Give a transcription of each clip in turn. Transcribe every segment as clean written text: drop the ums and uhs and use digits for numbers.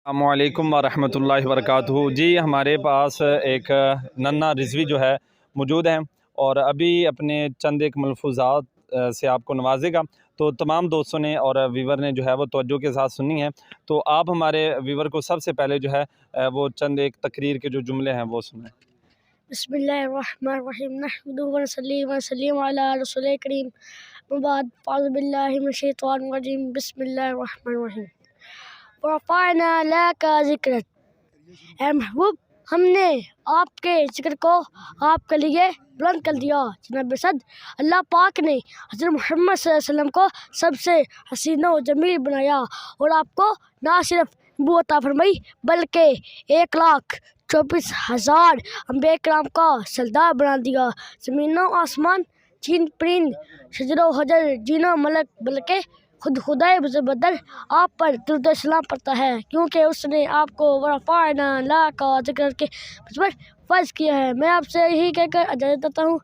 अस्सलामुअलैकुम वरहमतुल्लाहि वबरकातुहू। जी हमारे पास एक नन्ना रिज़वी जो है मौजूद हैं और अभी अपने चंद एक मलफूज़ात से आपको नवाजेगा। तो तमाम दोस्तों ने और व्यूवर ने जो है वो तवज्जो के साथ सुनी है। तो आप हमारे व्यूवर को सबसे पहले जो है वो चंद एक तकरीर के जो जुमले हैं वो सुनाएं। बिस्मिल्लाहिर्रहमानिर्रहीम नहमदुहु व नसल्ली व नसल्लिमु अला रसूलिल करीम वबाद फ़अऊज़ु बिल्लाहि मिनश शैतानिर रजीम बिस्मिल्लाहिर्रहमानिर्रहीम वरफ़अना लका ज़िक्रक। ऐ महबूब, हमने आपके ज़िक्र को आपके लिए बुलंद कर दिया। जनाब सद अल्लाह पाक ने हज़रत मोहम्मद सल्लल्लाहु अलैहि वसल्लम को सबसे हसीन व जमील बनाया और आपको ना सिर्फ नबूवत अता फरमाई बल्कि 1,24,000 अंबिया किराम का सरदार बना दिया। ज़मीनो आसमान, चीन परिंद, शजरो हजर, जीनो मलक बल्कि खुद खुदाए बदल आप पर दुरूद व सलाम पड़ता है, क्योंकि उसने आपको वरफ़अना लका ज़िक्रक के मुझ पर फ़र्ज़ किया है। मैं आपसे यही कहकर इजाज़त देता हूँ।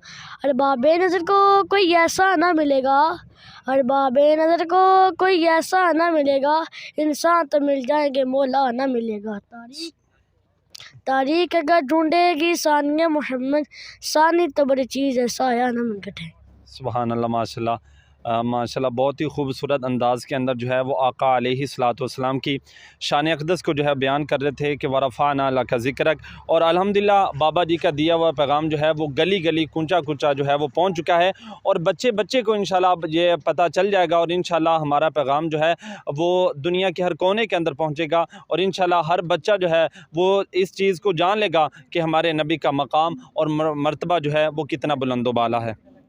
अरबाबे नज़र को कोई ऐसा ना मिलेगा, अरबाबे नज़र को कोई ऐसा ना मिलेगा, इंसान तो मिल जाएंगे मौला ना मिलेगा। तारीख अगर ढूंढेगी सानिया मोहम्मद, सानी तो बड़ी चीज़ है, साया ना मनकट है। सुभान अल्लाह, माशाल्लाह माशाल्लाह, बहुत ही खूबसूरत अंदाज़ के अंदर जो है वो आका अलैहिस्सलातु वस्सलाम की शान अक़दस को जो है बयान कर रहे थे कि वरफ़अना लका ज़िक्रक। और अल्हम्दुलिल्लाह बाबा जी का दिया हुआ पैगाम जो है वो गली गली कूचा कूचा जो है वो पहुँच चुका है और बच्चे बच्चे को इंशाल्लाह अब ये पता चल जाएगा और इंशाल्लाह हमारा पैगाम जो है वो दुनिया के हर कोने के अंदर पहुँचेगा और इंशाल्लाह हर बच्चा जो है वो इस चीज़ को जान लेगा कि हमारे नबी का मकाम और मर्तबा जो है वो कितना बुलंद व बाला है।